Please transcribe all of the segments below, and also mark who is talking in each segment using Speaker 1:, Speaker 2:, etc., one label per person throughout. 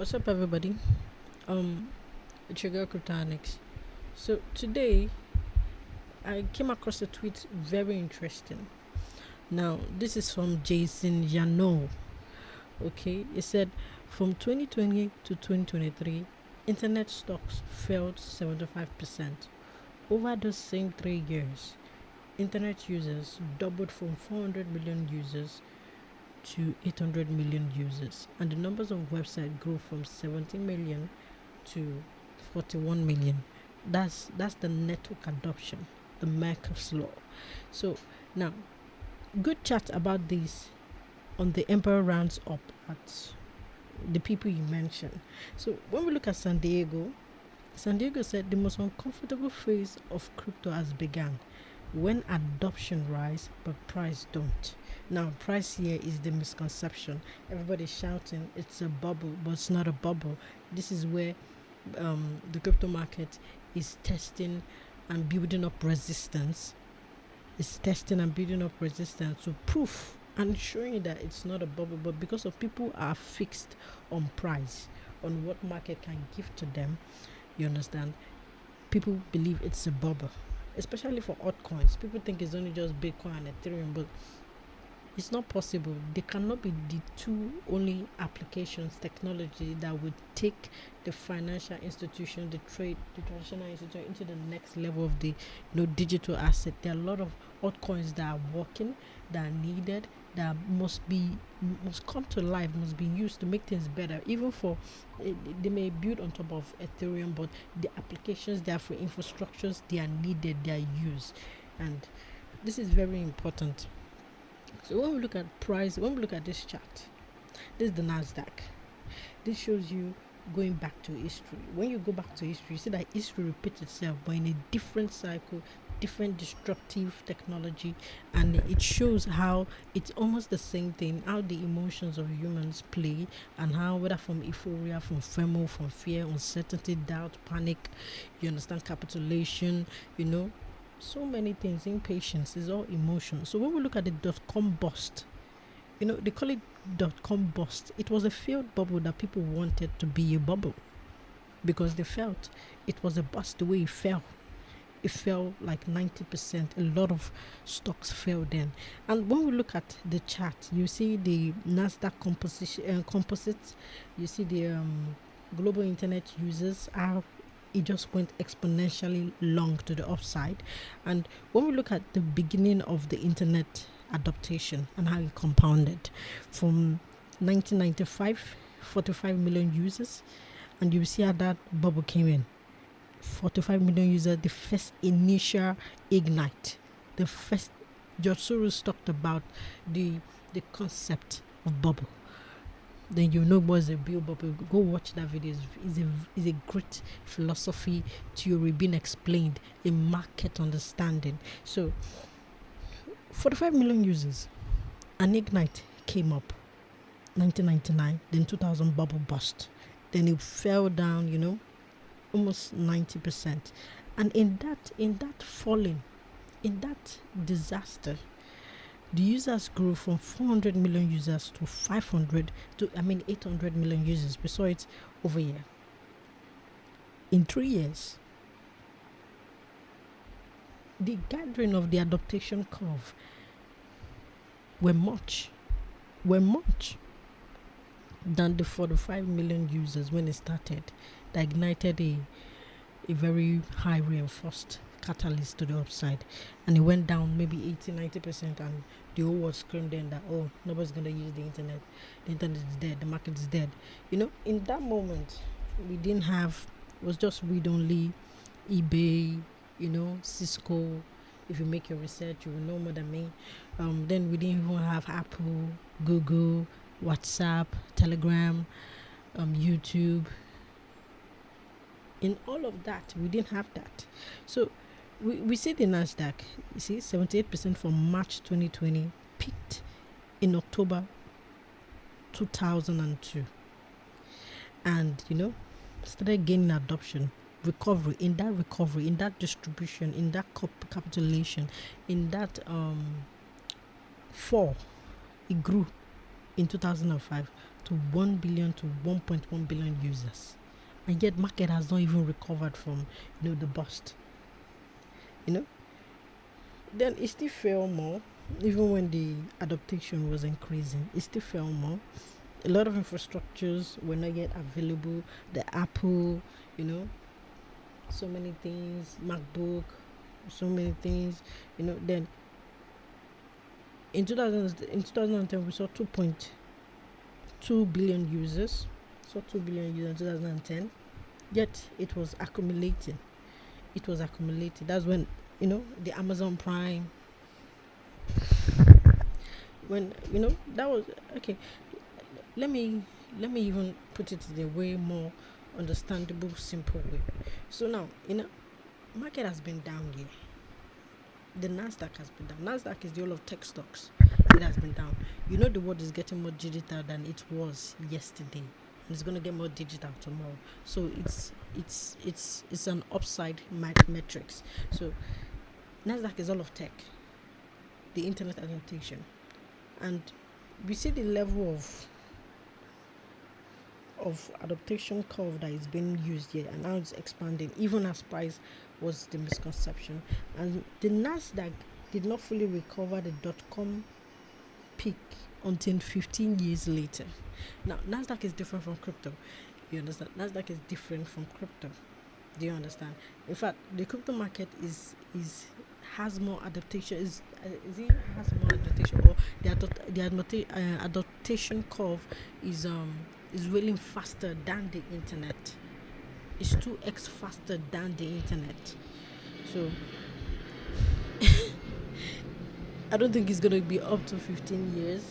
Speaker 1: What's up, everybody? Um, it's your girl Cryptonics. So today I came across a tweet very interesting. Now this is from Jason Yano. Okay, it said from 2020 to 2023, internet stocks fell 75%. Over those same 3 years, internet users doubled from 400 million users to 800 million users, and the numbers of websites grew from 17 million to 41 million. That's the network adoption, the Merkel's law. So now, good chat about this on the Emperor Rounds Up at the people you mentioned. So when we look at San Diego said the most uncomfortable phase of crypto has begun when adoption rise but price don't. Now price here is the misconception. Everybody's shouting it's a bubble, but it's not a bubble. This is where the crypto market is testing and building up resistance. It's testing and building up resistance to proof and showing you that it's not a bubble, but because of people are fixed on price, on what market can give to them, you understand, people believe it's a bubble, especially for altcoins. People think it's only just Bitcoin and Ethereum, but it's not possible. They cannot be the two only applications, technology that would take the financial institution, the traditional institution into the next level of the digital asset. There are a lot of altcoins that are working, that are needed, that must come to life, must be used to make things better. Even for they may build on top of Ethereum, but the applications they are for infrastructures, they are needed, they are used, and this is very important. So when we look at price, when we look at this chart, this is the Nasdaq. This shows you going back to history. When you go back to history, you see that history repeats itself, but in a different cycle, different disruptive technology, and it shows how it's almost the same thing, how the emotions of humans play, and how whether from euphoria, from FOMO, from fear, uncertainty, doubt, panic, you understand, capitulation, so many things, impatience is all emotion. So when we look at the dot-com bust, they call it dot-com bust. It was a failed bubble that people wanted to be a bubble because they felt it was a bust the way it fell. It fell like 90%. A lot of stocks fell then. And when we look at the chart, you see the Nasdaq composites, you see the global internet users are, it just went exponentially long to the upside. And when we look at the beginning of the internet adaptation and how it compounded from 1995, 45 million users, and you see how that bubble came in. 45 million users, the first initial ignite, the first George Soros talked about the concept of bubble. Then you know what's a real bubble. Go watch that video. It's a great philosophy theory being explained, a market understanding. So 45 million users, an ignite came up 1999, then 2000 bubble bust, then it fell down, almost 90%. And in that falling, in that disaster, the users grew from 400 million users to 800 million users. We saw it over here. In 3 years, the gathering of the adaptation curve were much than the 45 million users when it started, that ignited a very high reinforced catalyst to the upside, and it went down maybe 80-90%, and the whole world screamed then that, oh, nobody's going to use the internet is dead, the market is dead. In that moment, we didn't have, it was just read only, eBay, Cisco. If you make your research, you will know more than me. Then we didn't even have Apple, Google, WhatsApp, Telegram, YouTube. In all of that, we didn't have that. So we see the Nasdaq, you see, 78% from March 2020, peaked in October 2002, and started gaining adoption, recovery, in that distribution, in that capitulation, in that fall. It grew in 2005 to 1 billion to 1.1 billion users, and yet market has not even recovered from the bust. Then it still fell more, even when the adaptation was increasing. It still fell more. A lot of infrastructures were not yet available. The Apple, so many things, MacBook, so many things, then in 2010 we saw 2.2 billion users. Saw 2 billion users in 2010. Yet it was accumulating. That's when the Amazon Prime, when that was okay. Let me even put it in a way more understandable, simple way. So now, market has been down here. The Nasdaq has been down. Nasdaq is the whole of tech stocks. It has been down. The world is getting more digital than it was yesterday, and it's going to get more digital tomorrow. So it's an upside metrics. So Nasdaq is all of tech, the internet adaptation, and we see the level of adaptation curve that is being used here, and now it's expanding even as price was the misconception. And the Nasdaq did not fully recover the dot-com peak until 15 years later. Now Nasdaq is different from crypto. You understand? Nasdaq is different from crypto. Do you understand? In fact, the crypto market has more adaptation. Is it has more adaptation, or the adaptation curve is rolling faster than the internet. It's 2x faster than the internet. So I don't think it's gonna be up to 15 years.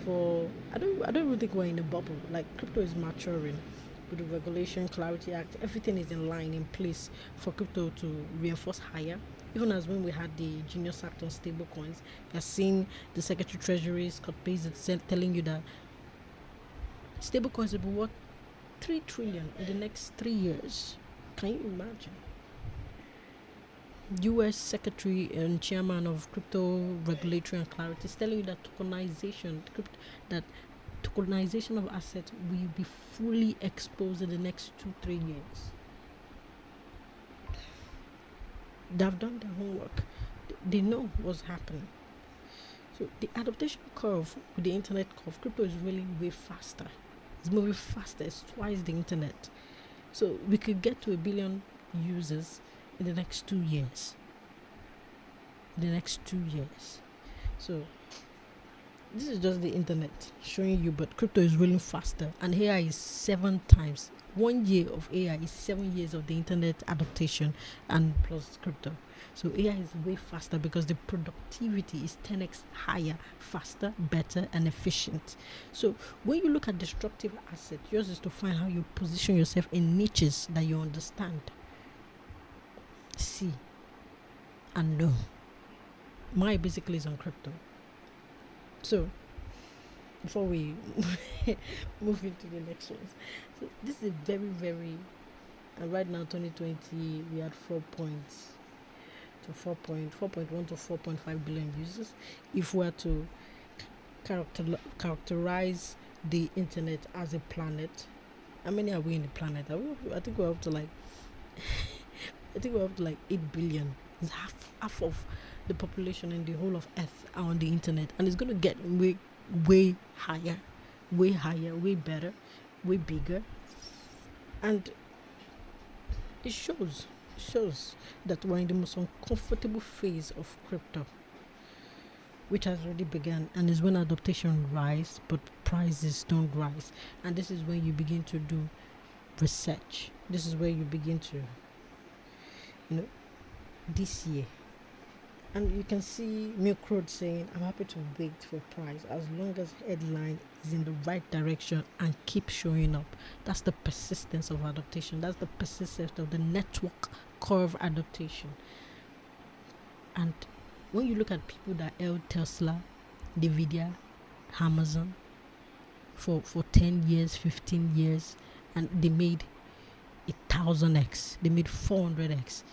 Speaker 1: I don't even think we're in a bubble. Like, crypto is maturing with the Regulation Clarity Act. Everything is in place for crypto to reinforce higher. Even as when we had the Genius Act on stable coins, you're seeing the Secretary Treasury Scott Bessent telling you that stable coins will be worth 3 trillion in the next 3 years. Can you imagine? US Secretary and Chairman of Crypto Regulatory and Clarity is telling you that tokenization of assets will be fully exposed in the next 2-3 years. They've done their homework. They know what's happening. So the adaptation curve with the internet curve, crypto is really way faster. It's moving faster. It's twice the internet. So we could get to 1 billion users in the next 2 years. So this is just the internet showing you, but crypto is rolling faster, and AI is 7 times. 1 year of AI is 7 years of the internet adaptation and plus crypto. So AI is way faster because the productivity is 10x higher, faster, better, and efficient. So when you look at destructive assets, yours is to find how you position yourself in niches that you understand, see, and know. My basically is on crypto. So before we move into the next ones, so this is a very, very, and right now 2020 we had 4.1 to 4.5 billion users. If we were to characterize the internet as a planet, how many are we in the planet? I think we're up to like 8 billion. It's half of the population in the whole of Earth are on the internet, and it's going to get way higher, way better, way bigger. And it shows that we're in the most uncomfortable phase of crypto, which has already begun, and is when adaptation rise but prices don't rise. And this is when you begin to do research. This is where you begin to this year. And you can see Milk Road saying, I'm happy to wait for price as long as headline is in the right direction and keep showing up. That's the persistence of adaptation. That's the persistence of the network curve adaptation. And when you look at people that held Tesla, Nvidia, Amazon for 10 years, 15 years, and they made 1,000x, they made 400x,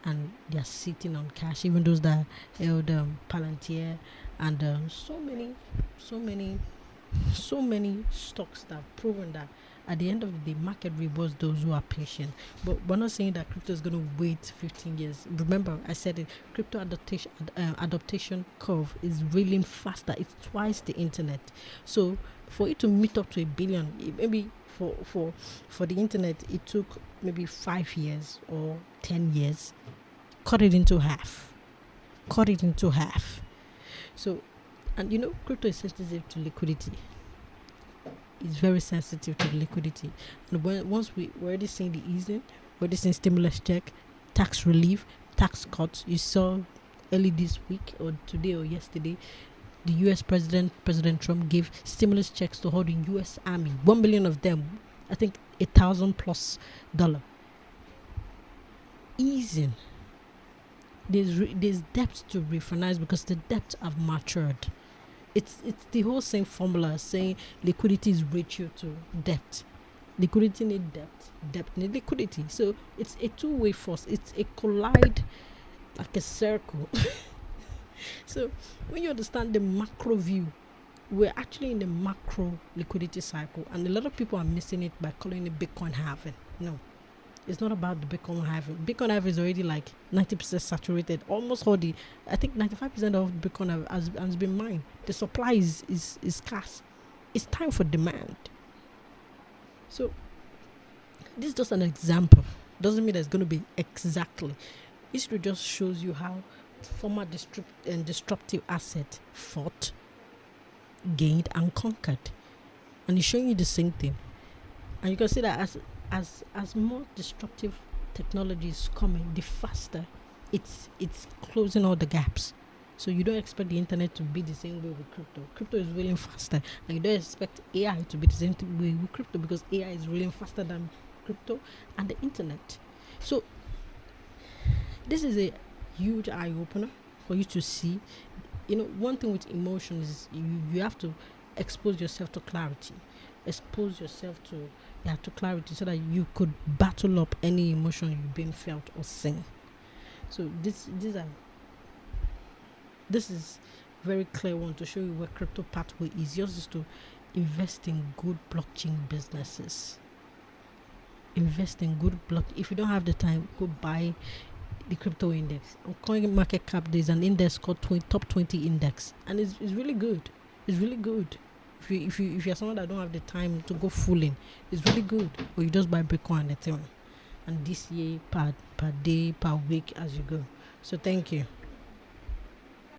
Speaker 1: and they are sitting on cash. Even those that held Palantir and so many So many stocks that have proven that at the end of the day, market rewards those who are patient. But we're not saying that crypto is going to wait 15 years. Remember, I said it. Crypto adaptation curve is really faster. It's twice the internet. So for it to meet up to a billion, maybe for the internet, it took maybe 5 years or 10 years. Cut it into half. Cut it into half. So, and crypto is sensitive to liquidity. It's very sensitive to liquidity. And once we're already seeing the easing, we're already seeing stimulus check, tax relief, tax cuts. You saw early this week or today or yesterday, the US President Trump gave stimulus checks to all the US Army, 1 million of them, I think $1,000+ easing. There's debt to refinance because the debts have matured. It's the whole same formula saying liquidity is ratio to debt. Liquidity need debt need liquidity. So it's a two-way force. It's a collide like a circle. So when you understand the macro view, we're actually in the macro liquidity cycle, and a lot of people are missing it by calling it Bitcoin halving. No, it's not about the Bitcoin halving. Bitcoin halving is already like 90% saturated. Almost all I think 95% of Bitcoin has been mined. The supply is scarce. It's time for demand. So this is just an example. Doesn't mean that it's going to be exactly. History just shows you how former disruptive asset fought, gained, and conquered, and it's showing you the same thing. And you can see that as more disruptive technology is coming, the faster it's closing all the gaps. So you don't expect the internet to be the same way with crypto. Crypto is really faster, and you don't expect AI to be the same way with crypto because AI is really faster than crypto and the internet. So this is a huge eye opener for you to see. One thing with emotion is you have to expose yourself to clarity. Expose yourself to clarity so that you could battle up any emotion you've been felt or seen. So this is very clear one to show you where crypto pathway is. Yours is to invest in good blockchain businesses. Invest in good block. If you don't have the time, go buy the crypto index. On Coin Market Cap, there's an index called Top 20 Index, and it's really good. It's really good. If you're someone that don't have the time to go full in, it's really good. Or you just buy Bitcoin and Ethereum, and this year per day per week as you go. So thank you.